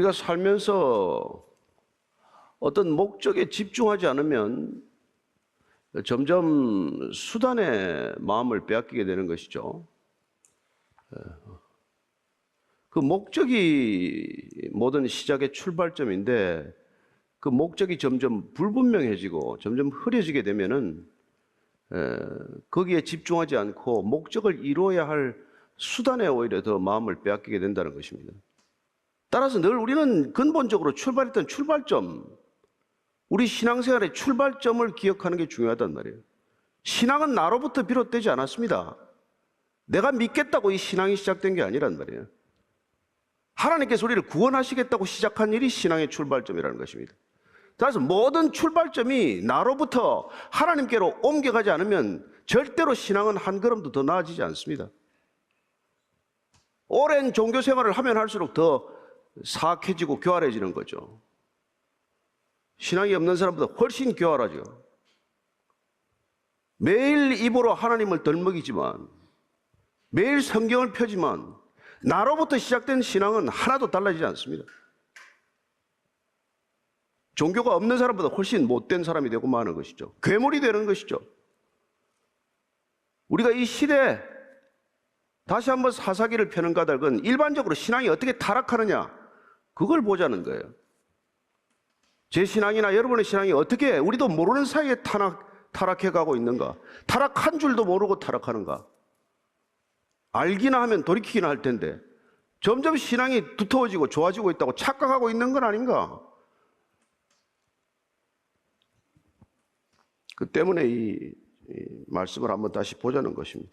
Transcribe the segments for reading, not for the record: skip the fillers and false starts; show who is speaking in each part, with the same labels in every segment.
Speaker 1: 우리가 살면서 어떤 목적에 집중하지 않으면 점점 수단에 마음을 빼앗기게 되는 것이죠. 그 목적이 모든 시작의 출발점인데 그 목적이 점점 불분명해지고 점점 흐려지게 되면은 거기에 집중하지 않고 목적을 이루어야 할 수단에 오히려 더 마음을 빼앗기게 된다는 것입니다. 따라서 늘 우리는 근본적으로 출발했던 출발점, 우리 신앙생활의 출발점을 기억하는 게 중요하단 말이에요. 신앙은 나로부터 비롯되지 않았습니다. 내가 믿겠다고 이 신앙이 시작된 게 아니란 말이에요. 하나님께서 우리를 구원하시겠다고 시작한 일이 신앙의 출발점이라는 것입니다. 따라서 모든 출발점이 나로부터 하나님께로 옮겨가지 않으면 절대로 신앙은 한 걸음도 더 나아지지 않습니다. 오랜 종교 생활을 하면 할수록 더 사악해지고 교활해지는 거죠. 신앙이 없는 사람보다 훨씬 교활하죠. 매일 입으로 하나님을 덜먹이지만, 매일 성경을 펴지만 나로부터 시작된 신앙은 하나도 달라지지 않습니다. 종교가 없는 사람보다 훨씬 못된 사람이 되고 마는 것이죠. 괴물이 되는 것이죠. 우리가 이 시대에 다시 한번 사사기를 펴는 까닭은 일반적으로 신앙이 어떻게 타락하느냐, 그걸 보자는 거예요. 제 신앙이나 여러분의 신앙이 어떻게 우리도 모르는 사이에 타락해 가고 있는가, 타락한 줄도 모르고 타락하는가. 알기나 하면 돌이키기나 할 텐데 점점 신앙이 두터워지고 좋아지고 있다고 착각하고 있는 건 아닌가. 그 때문에 이 말씀을 한번 다시 보자는 것입니다.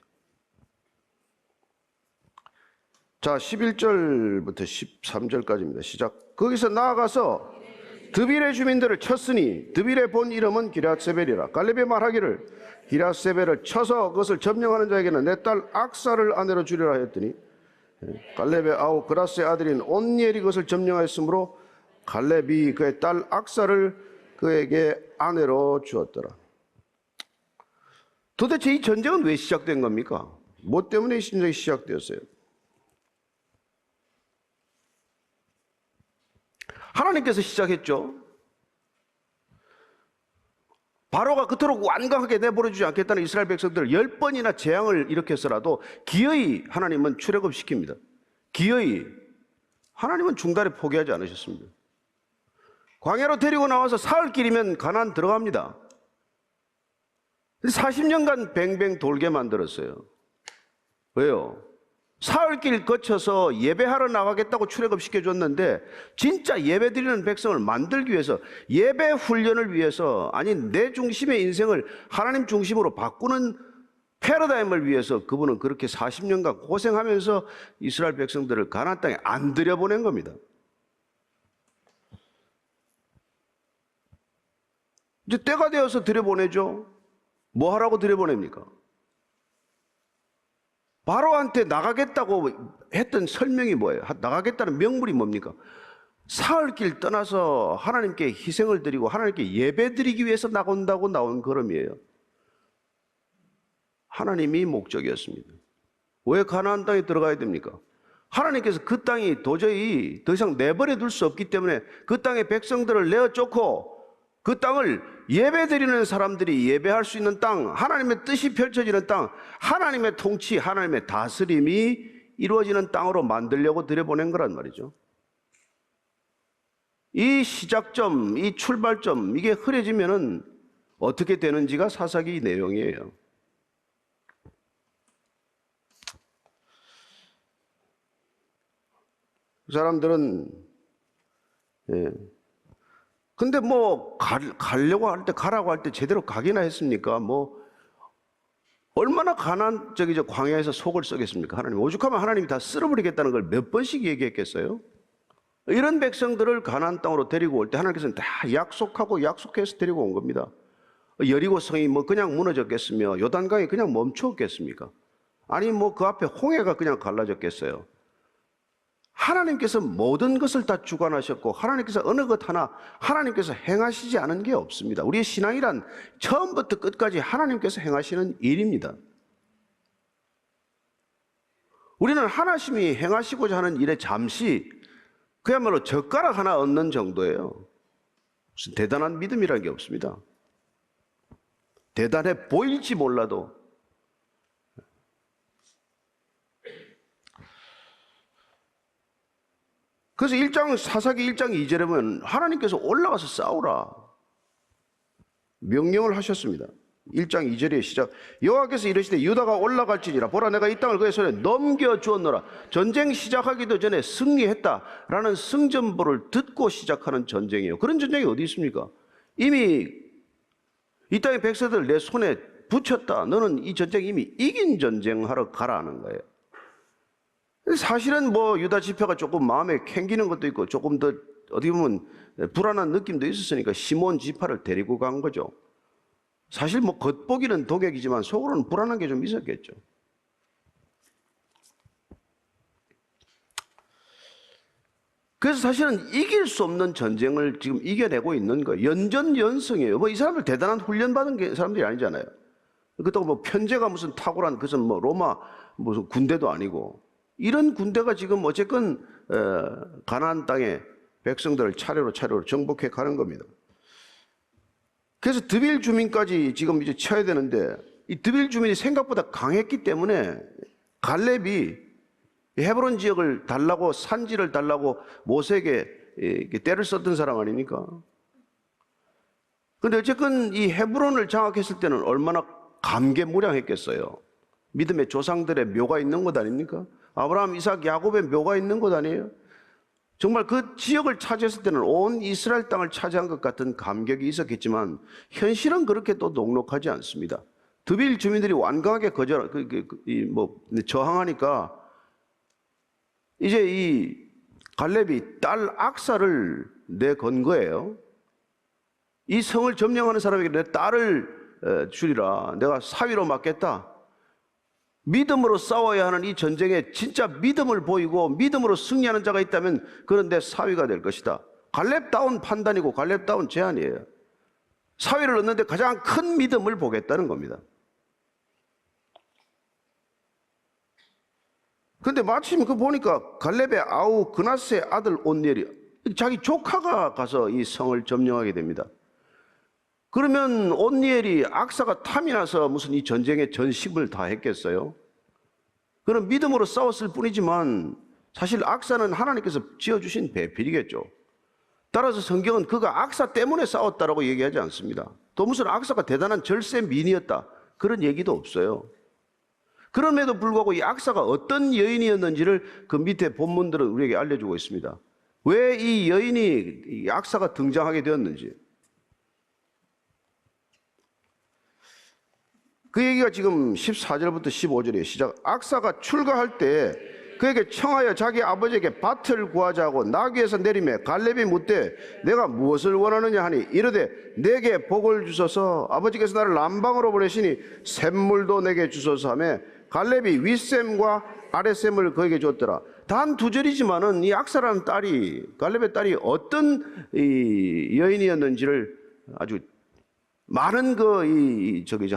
Speaker 1: 자, 11절부터 13절까지입니다. 시작. 거기서 나아가서 드빌의 주민들을 쳤으니 드빌의 본 이름은 기럇세벨이라. 갈렙이 말하기를 기럇세벨을 쳐서 그것을 점령하는 자에게는 내 딸 악사를 아내로 주리라 했더니 갈렙의 아우 그라스의 아들인 온니엘이 그것을 점령하였으므로 갈렙이 그의 딸 악사를 그에게 아내로 주었더라. 도대체 이 전쟁은 왜 시작된 겁니까? 뭐 때문에 이 전쟁이 시작되었어요? 하나님께서 시작했죠. 바로가 그토록 완강하게 내버려주지 않겠다는 이스라엘 백성들을 10번이나 재앙을 일으켰어라도 기어이 하나님은 출애굽시킵니다. 기어이. 하나님은 중단에 포기하지 않으셨습니다. 광야로 데리고 나와서 사흘길이면 가나안 들어갑니다. 40년간 뱅뱅 돌게 만들었어요. 왜요? 사흘길 거쳐서 예배하러 나가겠다고 출애굽시켜줬는데 진짜 예배 드리는 백성을 만들기 위해서, 예배 훈련을 위해서, 아니 내 중심의 인생을 하나님 중심으로 바꾸는 패러다임을 위해서 그분은 그렇게 40년간 고생하면서 이스라엘 백성들을 가나안 땅에 안 들여보낸 겁니다. 이제 때가 되어서 들여보내죠. 뭐 하라고 들여보냅니까? 바로한테 나가겠다고 했던 설명이 뭐예요? 나가겠다는 명분이 뭡니까? 사흘길 떠나서 하나님께 희생을 드리고 하나님께 예배 드리기 위해서 나온다고 나온 걸음이에요. 하나님이 목적이었습니다. 왜 가나안 땅에 들어가야 됩니까? 하나님께서 그 땅이 도저히 더 이상 내버려 둘 수 없기 때문에 그 땅의 백성들을 내어 쫓고 그 땅을 예배드리는 사람들이 예배할 수 있는 땅, 하나님의 뜻이 펼쳐지는 땅, 하나님의 통치, 하나님의 다스림이 이루어지는 땅으로 만들려고 들여보낸 거란 말이죠. 이 시작점, 이 출발점, 이게 흐려지면은 어떻게 되는지가 사사기 내용이에요. 그 사람들은 근데 뭐 가려고 할 때, 가라고 할 때 제대로 가기나 했습니까? 뭐 얼마나 가난적이죠. 광야에서 속을 썩였습니까? 하나님 오죽하면 하나님이 다 쓸어버리겠다는 걸 몇 번씩 얘기했겠어요? 이런 백성들을 가나안 땅으로 데리고 올 때 하나님께서는 다 약속하고 약속해서 데리고 온 겁니다. 여리고 성이 뭐 그냥 무너졌겠으며 요단강이 그냥 멈추었겠습니까? 아니 뭐 그 앞에 홍해가 그냥 갈라졌겠어요? 하나님께서 모든 것을 다 주관하셨고 하나님께서 어느 것 하나 하나님께서 행하시지 않은 게 없습니다. 우리의 신앙이란 처음부터 끝까지 하나님께서 행하시는 일입니다. 우리는 하나님이 행하시고자 하는 일에 잠시 그야말로 젓가락 하나 얻는 정도예요. 무슨 대단한 믿음이라는 게 없습니다. 대단해 보일지 몰라도. 그래서 사사기 1장 2절에 보면 하나님께서 올라가서 싸우라 명령을 하셨습니다. 1장 2절의 시작. 여호와께서 이르시되 유다가 올라갈지니라. 보라, 내가 이 땅을 그의 손에 넘겨주었노라. 전쟁 시작하기도 전에 승리했다라는 승전보를 듣고 시작하는 전쟁이에요. 그런 전쟁이 어디 있습니까? 이미 이 땅의 백성들 내 손에 붙였다. 너는 이 전쟁 이미 이긴 전쟁하러 가라는 거예요. 사실은 뭐 유다 지파가 조금 마음에 캥기는 것도 있고 조금 더 어떻게 보면 불안한 느낌도 있었으니까 시몬 지파를 데리고 간 거죠. 사실 뭐 겉보기는 동역이지만 속으로는 불안한 게 좀 있었겠죠. 그래서 사실은 이길 수 없는 전쟁을 지금 이겨내고 있는 거예요. 연전연승이에요. 뭐 이 사람들 대단한 훈련 받은 사람들이 아니잖아요. 그렇다고 뭐 편제가 무슨 탁월한 그것은 뭐 로마 무슨 군대도 아니고 이런 군대가 지금 어쨌건 가나안 땅에 백성들을 차례로 정복해 가는 겁니다. 그래서 드빌 주민까지 지금 이제 쳐야 되는데 이 드빌 주민이 생각보다 강했기 때문에 갈렙이 헤브론 지역을 달라고 산지를 달라고 모세에게 때를 썼던 사람 아닙니까? 그런데 어쨌건 이 헤브론을 장악했을 때는 얼마나 감개무량했겠어요. 믿음의 조상들의 묘가 있는 것 아닙니까? 아브라함, 이삭, 야곱의 묘가 있는 것 아니에요? 정말 그 지역을 차지했을 때는 온 이스라엘 땅을 차지한 것 같은 감격이 있었겠지만 현실은 그렇게 또 녹록하지 않습니다. 드빌 주민들이 완강하게 저항하니까 이제 이 갈렙이 딸 악사를 내건 거예요. 이 성을 점령하는 사람에게 내 딸을 주리라. 내가 사위로 맡겠다. 믿음으로 싸워야 하는 이 전쟁에 진짜 믿음을 보이고 믿음으로 승리하는 자가 있다면 그는 내 사위가 될 것이다. 갈렙다운 판단이고 갈렙다운 제안이에요. 사위를 얻는데 가장 큰 믿음을 보겠다는 겁니다. 그런데 마침 그 보니까 갈렙의 아우 그나스의 아들 온니엘이 자기 조카가 가서 이 성을 점령하게 됩니다. 그러면 온니엘이 악사가 탐이 나서 무슨 이 전쟁에 전심을 다 했겠어요? 그는 믿음으로 싸웠을 뿐이지만 사실 악사는 하나님께서 지어주신 배필이겠죠. 따라서 성경은 그가 악사 때문에 싸웠다라고 얘기하지 않습니다. 또 무슨 악사가 대단한 절세민이었다 그런 얘기도 없어요. 그럼에도 불구하고 이 악사가 어떤 여인이었는지를 그 밑에 본문들은 우리에게 알려주고 있습니다. 왜 이 여인이 이 악사가 등장하게 되었는지. 그 얘기가 지금 14절부터 15절에 시작. 악사가 출가할 때 그에게 청하여 자기 아버지에게 밭을 구하자고 나귀에서 내리매 갈렙이 묻되 내가 무엇을 원하느냐 하니 이르되 내게 복을 주소서. 아버지께서 나를 남방으로 보내시니 샘물도 내게 주소서 하며 갈렙이 윗샘과 아랫샘을 그에게 줬더라. 단 2절이지만은 이 악사라는 딸이 갈렙의 딸이 어떤 이 여인이었는지를 아주 많은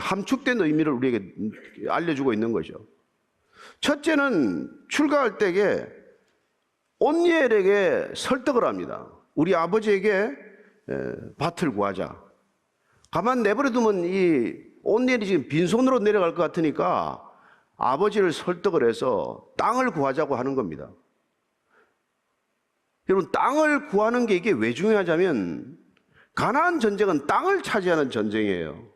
Speaker 1: 함축된 의미를 우리에게 알려주고 있는 거죠. 첫째는 출가할 때에 온니엘에게 설득을 합니다. 우리 아버지에게 밭을 구하자. 가만 내버려두면 이 온니엘이 지금 빈손으로 내려갈 것 같으니까 아버지를 설득을 해서 땅을 구하자고 하는 겁니다. 여러분, 땅을 구하는 게 이게 왜 중요하냐면 가나안 전쟁은 땅을 차지하는 전쟁이에요.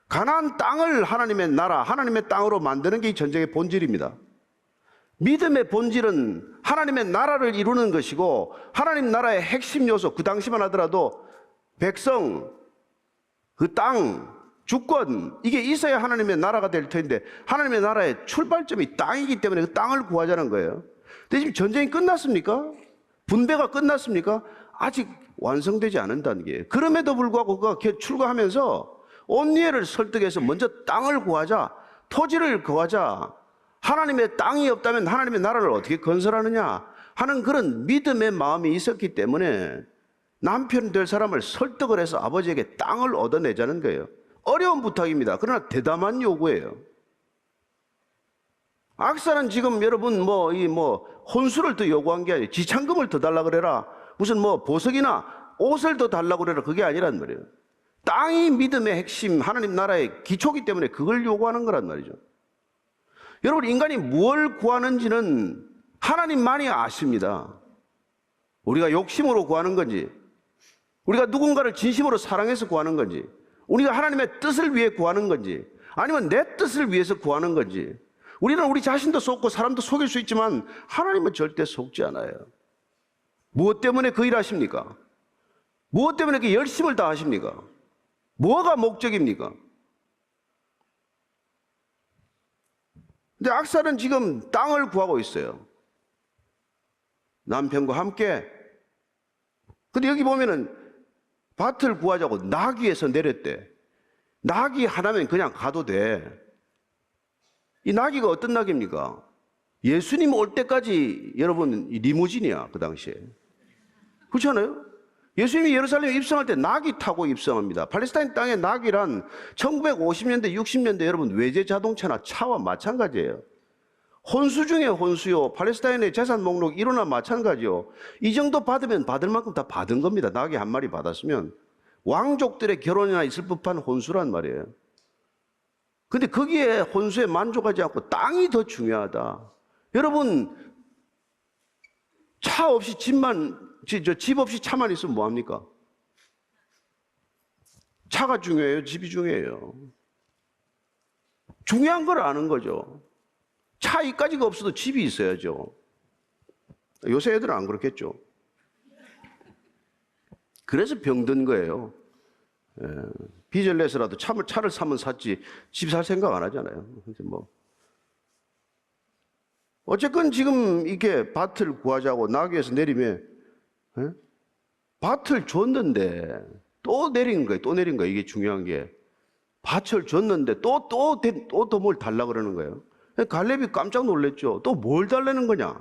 Speaker 1: 가나안 땅을 하나님의 나라, 하나님의 땅으로 만드는 게 이 전쟁의 본질입니다. 믿음의 본질은 하나님의 나라를 이루는 것이고 하나님 나라의 핵심 요소, 그 당시만 하더라도 백성, 그 땅, 주권, 이게 있어야 하나님의 나라가 될 텐데 하나님의 나라의 출발점이 땅이기 때문에 그 땅을 구하자는 거예요. 근데 지금 전쟁이 끝났습니까? 분배가 끝났습니까? 아직 완성되지 않는다는 게. 그럼에도 불구하고 그가 출가하면서 온니엘을 설득해서 먼저 땅을 구하자, 토지를 구하자. 하나님의 땅이 없다면 하나님의 나라를 어떻게 건설하느냐 하는 그런 믿음의 마음이 있었기 때문에 남편 될 사람을 설득을 해서 아버지에게 땅을 얻어내자는 거예요. 어려운 부탁입니다. 그러나 대담한 요구예요. 악사는 지금 여러분 혼수를 더 요구한 게 아니에요. 지참금을 더 달라 그래라. 무슨 보석이나 옷을 더 달라 그래라. 그게 아니란 말이에요. 땅이 믿음의 핵심, 하나님 나라의 기초기 때문에 그걸 요구하는 거란 말이죠. 여러분, 인간이 무엇을 구하는지는 하나님만이 아십니다. 우리가 욕심으로 구하는 건지, 우리가 누군가를 진심으로 사랑해서 구하는 건지, 우리가 하나님의 뜻을 위해 구하는 건지, 아니면 내 뜻을 위해서 구하는 건지, 우리는 우리 자신도 속고 사람도 속일 수 있지만 하나님은 절대 속지 않아요. 무엇 때문에 그 일 하십니까? 무엇 때문에 그 열심을 다 하십니까? 뭐가 목적입니까? 근데 악사는 지금 땅을 구하고 있어요. 남편과 함께. 근데 여기 보면은 밭을 구하자고 나귀에서 내렸대. 나귀 하나면 그냥 가도 돼. 이 나귀가 어떤 나귀입니까? 예수님 올 때까지 여러분 리무진이야, 그 당시에. 그렇지 않아요? 예수님이 예루살렘에 입성할 때 나귀 타고 입성합니다. 팔레스타인 땅의 나귀란 1950년대, 60년대 여러분 외제 자동차나 차와 마찬가지예요. 혼수 중에 혼수요. 팔레스타인의 재산 목록 1호나 마찬가지요. 이 정도 받으면 받을 만큼 다 받은 겁니다. 나귀 한 마리 받았으면. 왕족들의 결혼이나 있을 법한 혼수란 말이에요. 근데 거기에 혼수에 만족하지 않고 땅이 더 중요하다. 여러분, 차 없이 집 없이 차만 있으면 뭐합니까? 차가 중요해요? 집이 중요해요? 중요한 걸 아는 거죠. 차 이까지가 없어도 집이 있어야죠. 요새 애들은 안 그렇겠죠. 그래서 병든 거예요. 빚을 내서라도 차를 사면 샀지 집 살 생각 안 하잖아요. 어쨌건 지금 이렇게 밭을 구하자고 나귀에서 내리면 밭을 줬는데 또 내린 거예요. 또 내린 거예요. 이게 중요한 게 밭을 줬는데 또 뭘 달라 그러는 거예요. 갈렙이 깜짝 놀랐죠. 또 뭘 달라는 거냐?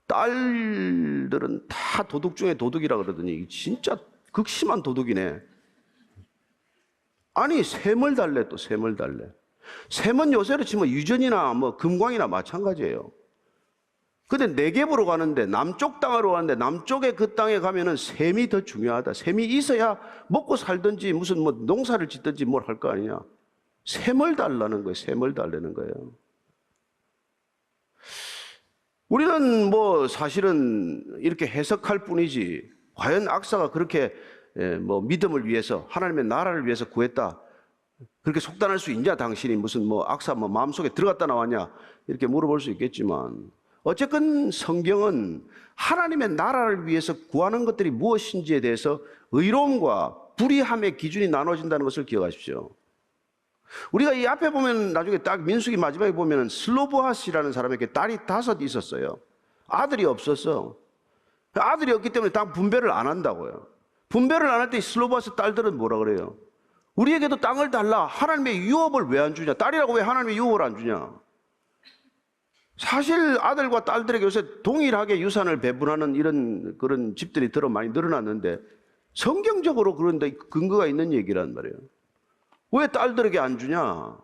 Speaker 1: 딸들은 다 도둑 중에 도둑이라 그러더니 진짜 극심한 도둑이네. 아니, 샘을 달래. 또 샘을 달래. 샘은 요새로 치면 유전이나 금광이나 마찬가지예요. 근데 네겝으로 가는데 남쪽 땅으로 가는데 남쪽의 그 땅에 가면은 샘이 더 중요하다. 샘이 있어야 먹고 살든지 무슨 농사를 짓든지 뭘 할 거 아니냐. 샘을 달라는 거예요. 샘을 달라는 거예요. 우리는 사실은 이렇게 해석할 뿐이지 과연 악사가 그렇게 믿음을 위해서 하나님의 나라를 위해서 구했다 그렇게 속단할 수 있냐? 당신이 무슨 악사 마음속에 들어갔다 나왔냐? 이렇게 물어볼 수 있겠지만 어쨌건 성경은 하나님의 나라를 위해서 구하는 것들이 무엇인지에 대해서 의로움과 불의함의 기준이 나눠진다는 것을 기억하십시오. 우리가 이 앞에 보면 나중에 딱 민수기 마지막에 보면 슬로보핫이라는 사람에게 딸이 5 있었어요. 아들이 없었어. 아들이 없기 때문에 당 분배를 안 한다고요. 분배를 안 할 때 슬로보핫의 딸들은 뭐라 그래요? 우리에게도 땅을 달라. 하나님의 유업을 왜 안 주냐? 딸이라고 왜 하나님의 유업을 안 주냐? 사실 아들과 딸들에게 요새 동일하게 유산을 배분하는 이런 그런 집들이 많이 늘어났는데 성경적으로 그런데 근거가 있는 얘기란 말이에요. 왜 딸들에게 안 주냐?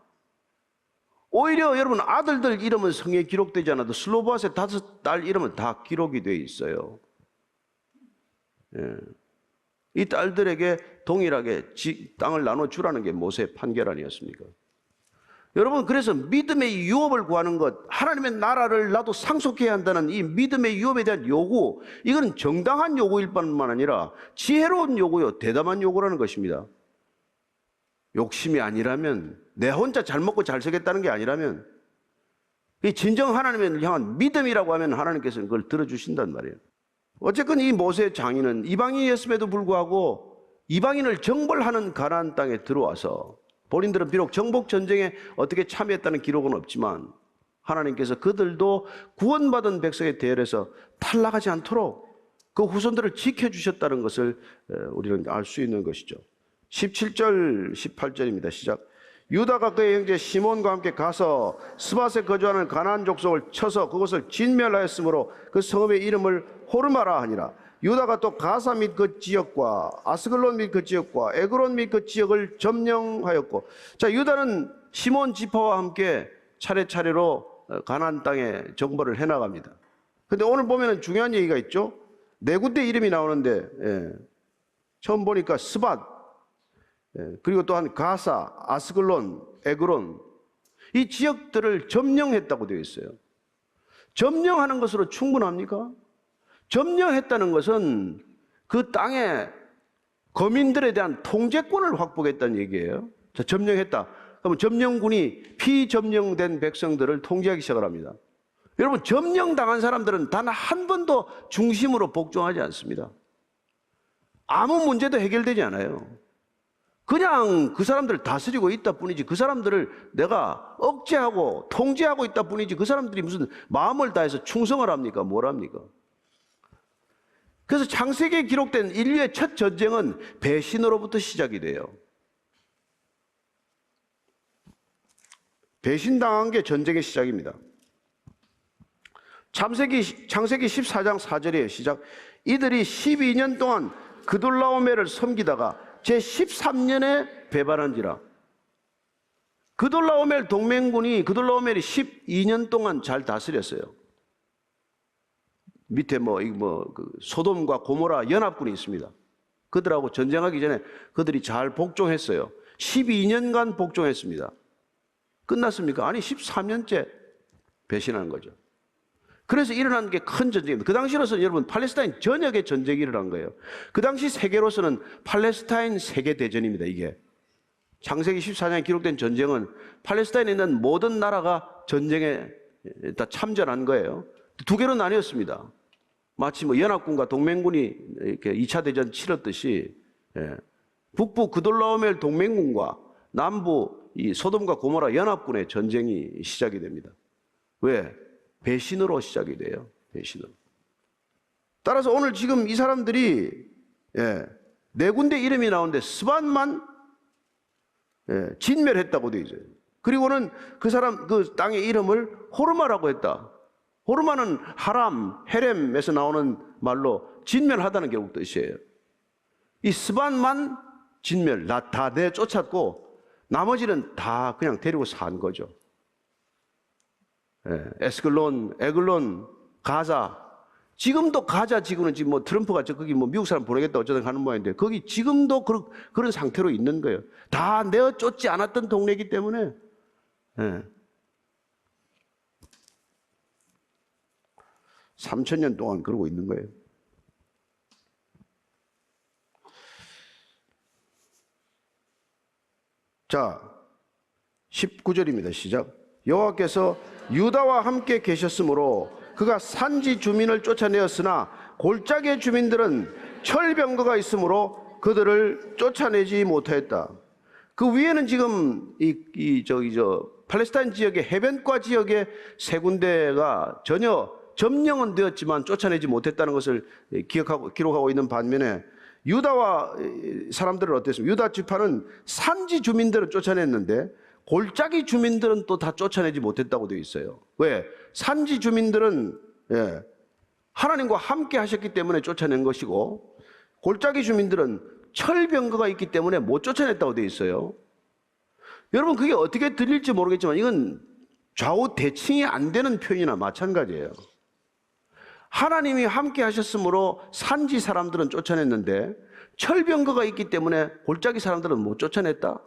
Speaker 1: 오히려 여러분 아들들 이름은 성경에 기록되지 않아도 슬로보핫의 5딸 이름은 다 기록이 되어 있어요. 이 딸들에게 동일하게 땅을 나눠주라는 게 모세의 판결 아니었습니까? 여러분, 그래서 믿음의 유업을 구하는 것, 하나님의 나라를 나도 상속해야 한다는 이 믿음의 유업에 대한 요구, 이건 정당한 요구일 뿐만 아니라 지혜로운 요구요, 대담한 요구라는 것입니다. 욕심이 아니라면, 내 혼자 잘 먹고 잘 살겠다는 게 아니라면, 이 진정 하나님을 향한 믿음이라고 하면 하나님께서는 그걸 들어주신단 말이에요. 어쨌건 이 모세 장인은 이방인이었음에도 불구하고 이방인을 정벌하는 가나안 땅에 들어와서 본인들은 비록 정복 전쟁에 어떻게 참여했다는 기록은 없지만 하나님께서 그들도 구원받은 백성의 대열에서 탈락하지 않도록 그 후손들을 지켜주셨다는 것을 우리는 알 수 있는 것이죠. 17절 18절입니다. 시작. 유다가 그의 형제 시몬과 함께 가서 스밧에 거주하는 가나안 족속을 쳐서 그것을 진멸하였으므로 그 성읍의 이름을 호르마라 하니라. 유다가 또 가사 및 그 지역과 아스글론 및 그 지역과 에그론 및 그 지역을 점령하였고, 자, 유다는 시몬 지파와 함께 차례차례로 가나안 땅에 정벌을 해나갑니다. 근데 오늘 보면은 중요한 얘기가 있죠. 네 군데 이름이 나오는데, 처음 보니까 스밧, 그리고 또한 가사, 아스글론, 에그론, 이 지역들을 점령했다고 되어 있어요. 점령하는 것으로 충분합니까? 점령했다는 것은 그 땅의 거민들에 대한 통제권을 확보했다는 얘기예요. 자, 점령했다. 그러면 점령군이 피점령된 백성들을 통제하기 시작을 합니다. 여러분, 점령당한 사람들은 단 한 번도 중심으로 복종하지 않습니다. 아무 문제도 해결되지 않아요. 그냥 그 사람들을 다스리고 있다 뿐이지, 그 사람들을 내가 억제하고 통제하고 있다 뿐이지, 그 사람들이 무슨 마음을 다해서 충성을 합니까? 뭘 합니까? 그래서 창세기에 기록된 인류의 첫 전쟁은 배신으로부터 시작이 돼요. 배신당한 게 전쟁의 시작입니다. 창세기 14장 4절에 시작. 이들이 12년 동안 그돌라오멜을 섬기다가 제13년에 배반한지라. 그돌라오멜 동맹군이, 그돌라오멜이 12년 동안 잘 다스렸어요. 밑에 소돔과 고모라 연합군이 있습니다. 그들하고 전쟁하기 전에 그들이 잘 복종했어요. 12년간 복종했습니다. 끝났습니까? 아니, 13년째 배신하는 거죠. 그래서 일어난 게 큰 전쟁입니다. 그 당시로서는 여러분, 팔레스타인 전역의 전쟁이 일어난 거예요. 그 당시 세계로서는 팔레스타인 세계대전입니다, 이게. 창세기 14장에 기록된 전쟁은 팔레스타인에 있는 모든 나라가 전쟁에 다 참전한 거예요. 두 개로 나뉘었습니다. 마치 연합군과 동맹군이 이렇게 2차 대전 치렀듯이, 북부 그돌라오멜 동맹군과 남부 이 소돔과 고모라 연합군의 전쟁이 시작이 됩니다. 왜? 배신으로 시작이 돼요. 배신으로. 따라서 오늘 지금 이 사람들이 네 군데 이름이 나오는데 스밧만 진멸했다고 되어 있어요. 그리고는 그 땅의 이름을 호르마라고 했다. 호르마는 하람, 헤렘에서 나오는 말로 진멸하다는 결국 뜻이에요. 이 스밧만 진멸, 다 내쫓았고 나머지는 다 그냥 데리고 산 거죠. 에스글론, 에글론, 가자. 지금도 가자 지구는 지금 트럼프가 거기 미국 사람 보내겠다 어쩌다 하는 모양인데 거기 지금도 그런 상태로 있는 거예요. 다 내어 쫓지 않았던 동네이기 때문에. 3,000년 동안 그러고 있는 거예요. 자, 19절입니다. 시작. 여호와께서 유다와 함께 계셨으므로 그가 산지 주민을 쫓아내었으나 골짜기의 주민들은 철병거가 있으므로 그들을 쫓아내지 못하였다. 그 위에는 지금 팔레스타인 지역의 해변가 지역의 세 군데가 전혀 점령은 되었지만 쫓아내지 못했다는 것을 기록하고 있는 반면에 유다와 사람들은 어땠습니까? 유다 지파는 산지 주민들을 쫓아냈는데 골짜기 주민들은 또 다 쫓아내지 못했다고 되어 있어요. 왜? 산지 주민들은 하나님과 함께 하셨기 때문에 쫓아낸 것이고 골짜기 주민들은 철병거가 있기 때문에 못 쫓아냈다고 되어 있어요. 여러분, 그게 어떻게 들릴지 모르겠지만 이건 좌우 대칭이 안 되는 표현이나 마찬가지예요. 하나님이 함께 하셨으므로 산지 사람들은 쫓아냈는데 철병거가 있기 때문에 골짜기 사람들은 못 쫓아냈다?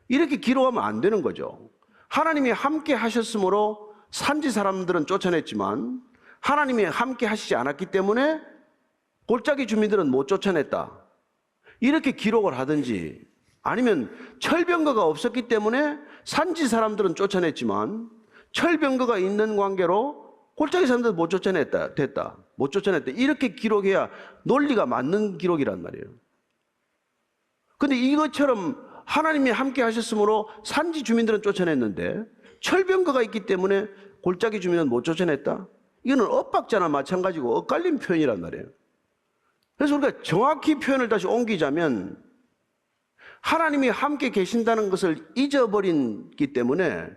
Speaker 1: 이렇게 기록하면 안 되는 거죠. 하나님이 함께 하셨으므로 산지 사람들은 쫓아냈지만 하나님이 함께 하시지 않았기 때문에 골짜기 주민들은 못 쫓아냈다. 이렇게 기록을 하든지 아니면 철병거가 없었기 때문에 산지 사람들은 쫓아냈지만 철병거가 있는 관계로 골짜기 사람들은 못 쫓아냈다. 됐다. 못 쫓아냈다. 이렇게 기록해야 논리가 맞는 기록이란 말이에요. 근데 이것처럼 하나님이 함께 하셨으므로 산지 주민들은 쫓아냈는데 철병거가 있기 때문에 골짜기 주민은 못 쫓아냈다? 이거는 엇박자나 마찬가지고 엇갈린 표현이란 말이에요. 그래서 우리가 정확히 표현을 다시 옮기자면 하나님이 함께 계신다는 것을 잊어버렸기 때문에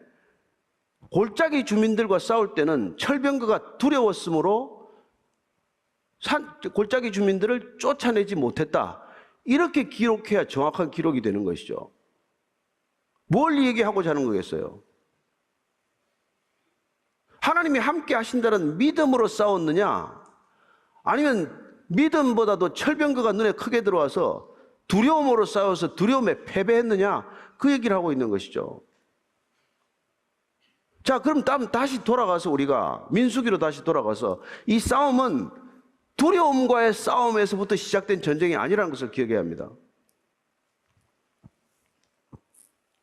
Speaker 1: 골짜기 주민들과 싸울 때는 철병거가 두려웠으므로 골짜기 주민들을 쫓아내지 못했다. 이렇게 기록해야 정확한 기록이 되는 것이죠. 뭘 얘기하고자 하는 거겠어요? 하나님이 함께 하신다는 믿음으로 싸웠느냐, 아니면 믿음보다도 철병거가 눈에 크게 들어와서 두려움으로 싸워서 두려움에 패배했느냐, 그 얘기를 하고 있는 것이죠. 자, 그럼 다시 돌아가서 우리가 민수기로 다시 돌아가서 이 싸움은 두려움과의 싸움에서부터 시작된 전쟁이 아니라는 것을 기억해야 합니다.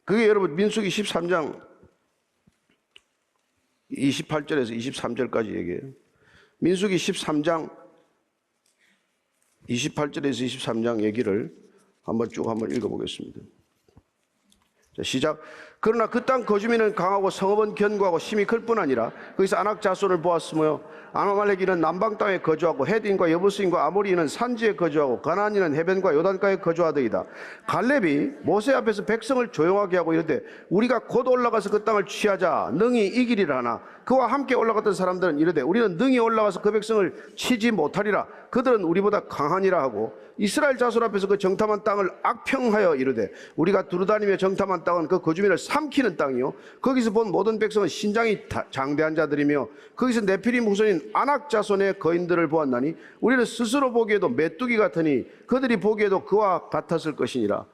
Speaker 1: 그게 여러분 민수기 13장 28절에서 23절까지 얘기해요. 민수기 13장 28절에서 23장 얘기를 한번 읽어보겠습니다. 자, 시작. 그러나 그 땅 거주민은 강하고 성읍은 견고하고 힘이 클 뿐 아니라 거기서 아낙 자손을 보았으며 아말렉인은 남방 땅에 거주하고 헤딘과 여부스인과 아모리인은 산지에 거주하고 가나안인은 해변과 요단가에 거주하더이다. 갈렙이 모세 앞에서 백성을 조용하게 하고 이르되 우리가 곧 올라가서 그 땅을 취하자 능히 이기리라 하나 그와 함께 올라갔던 사람들은 이르되 우리는 능히 올라가서 그 백성을 치지 못하리라. 그들은 우리보다 강하니라 하고 이스라엘 자손 앞에서 그 정탐한 땅을 악평하여 이르되 우리가 두루다니며 정탐한 땅은 그 거주민을 삼키는 땅이요 거기서 본 모든 백성은 신장이 장대한 자들이며 거기서 네피림 후손인 아낙 자손의 거인들을 보았나니 우리는 스스로 보기에도 메뚜기 같으니 그들이 보기에도 그와 같았을 것이니라.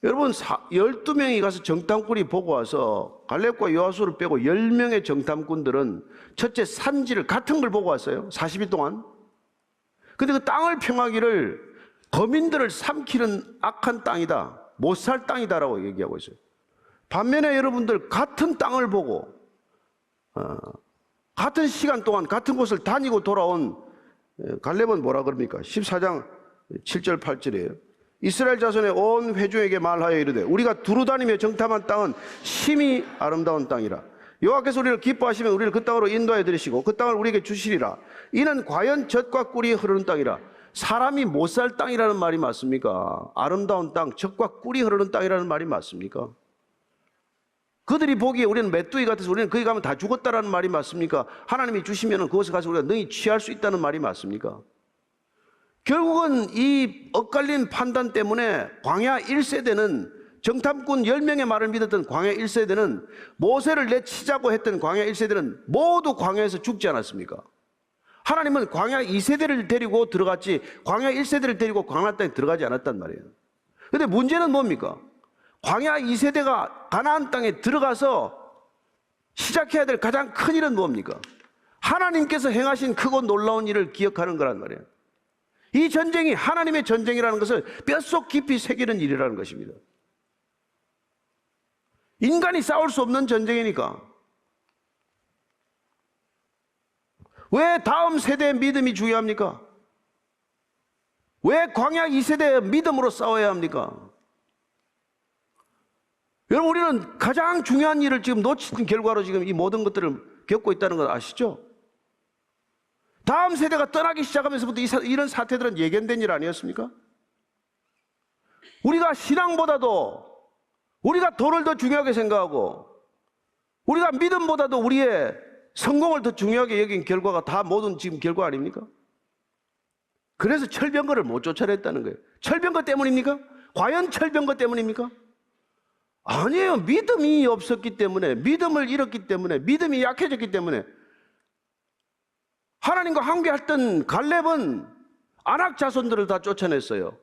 Speaker 1: 여러분 12명이 가서 정탐꾼이 보고 와서 갈렙과 여호수아를 빼고 10명의 정탐꾼들은 첫째 산지를 같은 걸 보고 왔어요. 40일 동안. 근데 그 땅을 평하기를 거민들을 삼키는 악한 땅이다, 못 살 땅이다라고 얘기하고 있어요. 반면에 여러분들 같은 땅을 보고 같은 시간 동안 같은 곳을 다니고 돌아온 갈렙은 뭐라 그럽니까? 14장 7절 8절이에요. 이스라엘 자손의 온 회중에게 말하여 이르되 우리가 두루다니며 정탐한 땅은 심히 아름다운 땅이라. 여호와께서 우리를 기뻐하시면 우리를 그 땅으로 인도해 드리시고 그 땅을 우리에게 주시리라. 이는 과연 젖과 꿀이 흐르는 땅이라. 사람이 못 살 땅이라는 말이 맞습니까? 아름다운 땅, 젖과 꿀이 흐르는 땅이라는 말이 맞습니까? 그들이 보기에 우리는 메뚜기 같아서 우리는 거기 가면 다 죽었다라는 말이 맞습니까? 하나님이 주시면 그곳에 가서 우리가 능히 취할 수 있다는 말이 맞습니까? 결국은 이 엇갈린 판단 때문에 광야 1세대는 정탐꾼 10명의 말을 믿었던 광야 1세대는 모세를 내치자고 했던 광야 1세대는 모두 광야에서 죽지 않았습니까? 하나님은 광야 2세대를 데리고 들어갔지 광야 1세대를 데리고 광야 땅에 들어가지 않았단 말이에요. 그런데 문제는 뭡니까? 광야 2세대가 가나안 땅에 들어가서 시작해야 될 가장 큰 일은 뭡니까? 하나님께서 행하신 크고 놀라운 일을 기억하는 거란 말이에요. 이 전쟁이 하나님의 전쟁이라는 것을 뼛속 깊이 새기는 일이라는 것입니다. 인간이 싸울 수 없는 전쟁이니까. 왜 다음 세대의 믿음이 중요합니까? 왜 광야 2세대의 믿음으로 싸워야 합니까? 여러분, 우리는 가장 중요한 일을 지금 놓친 결과로 지금 이 모든 것들을 겪고 있다는 걸 아시죠? 다음 세대가 떠나기 시작하면서부터 이런 사태들은 예견된 일 아니었습니까? 우리가 신앙보다도 우리가 돈을 더 중요하게 생각하고 우리가 믿음보다도 우리의 성공을 더 중요하게 여긴 결과가 다 모든 지금 결과 아닙니까? 그래서 철병거를 못 쫓아냈다는 거예요. 철병거 때문입니까? 과연 철병거 때문입니까? 아니에요. 믿음이 없었기 때문에, 믿음을 잃었기 때문에, 믿음이 약해졌기 때문에. 하나님과 함께했던 갈렙은 아낙 자손들을 다 쫓아냈어요.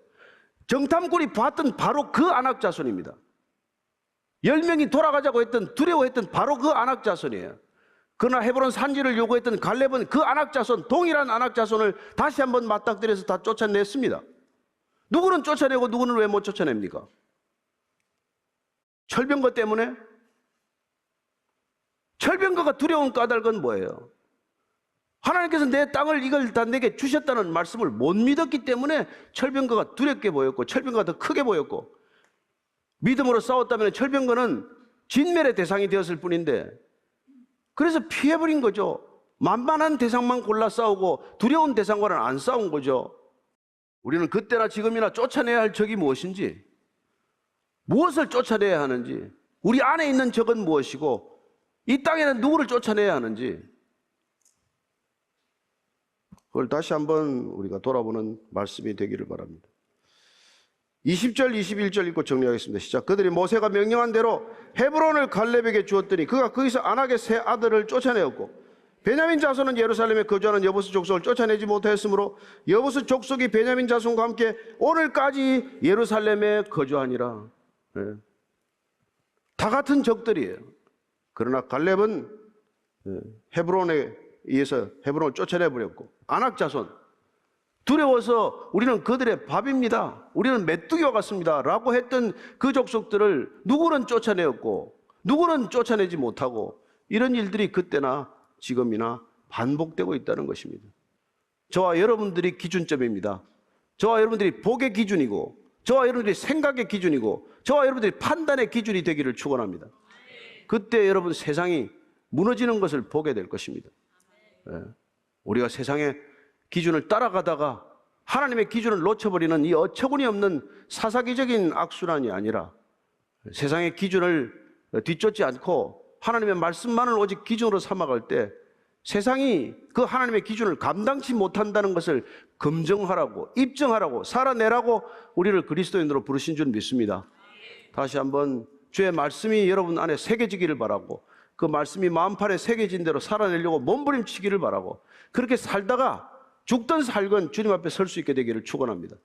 Speaker 1: 정탐꾼이 봤던 바로 그 아낙 자손입니다. 10명이 돌아가자고 했던, 두려워했던 바로 그 아낙 자손이에요. 그러나 헤브론 산지를 요구했던 갈렙은 그 아낙 자손, 동일한 아낙 자손을 다시 한번 맞닥뜨려서 다 쫓아냈습니다. 누구는 쫓아내고 누구는 왜 못 쫓아냅니까? 철병거 때문에? 철병거가 두려운 까닭은 뭐예요? 하나님께서 내 땅을 이걸 다 내게 주셨다는 말씀을 못 믿었기 때문에 철병거가 두렵게 보였고 철병거가 더 크게 보였고, 믿음으로 싸웠다면 철병거는 진멸의 대상이 되었을 뿐인데 그래서 피해버린 거죠. 만만한 대상만 골라 싸우고 두려운 대상과는 안 싸운 거죠. 우리는 그때나 지금이나 쫓아내야 할 적이 무엇인지, 무엇을 쫓아내야 하는지, 우리 안에 있는 적은 무엇이고 이 땅에는 누구를 쫓아내야 하는지, 그걸 다시 한번 우리가 돌아보는 말씀이 되기를 바랍니다. 20절 21절 읽고 정리하겠습니다. 시작. 그들이 모세가 명령한 대로 헤브론을 갈렙에게 주었더니 그가 거기서 안악의 세 아들을 쫓아내었고 베냐민 자손은 예루살렘에 거주하는 여부스 족속을 쫓아내지 못하였으므로 여부스 족속이 베냐민 자손과 함께 오늘까지 예루살렘에 거주하니라. 네. 다 같은 적들이에요. 그러나 갈렙은 헤브론에 의해서 헤브론을 쫓아내버렸고 안악 자손 두려워서 우리는 그들의 밥입니다. 우리는 메뚜기와 같습니다. 라고 했던 그 족속들을 누구는 쫓아내었고 누구는 쫓아내지 못하고 이런 일들이 그때나 지금이나 반복되고 있다는 것입니다. 저와 여러분들이 기준점입니다. 저와 여러분들이 복의 기준이고 저와 여러분들이 생각의 기준이고 저와 여러분들이 판단의 기준이 되기를 축원합니다. 그때 여러분 세상이 무너지는 것을 보게 될 것입니다. 우리가 세상의 기준을 따라가다가 하나님의 기준을 놓쳐버리는 이 어처구니 없는 사사기적인 악순환이 아니라 세상의 기준을 뒤쫓지 않고 하나님의 말씀만을 오직 기준으로 삼아갈 때 세상이 그 하나님의 기준을 감당치 못한다는 것을 검증하라고 입증하라고 살아내라고 우리를 그리스도인으로 부르신 줄 믿습니다. 다시 한번 주의 말씀이 여러분 안에 새겨지기를 바라고 그 말씀이 마음판에 새겨진 대로 살아내려고 몸부림치기를 바라고 그렇게 살다가 죽든 살건 주님 앞에 설 수 있게 되기를 축원합니다.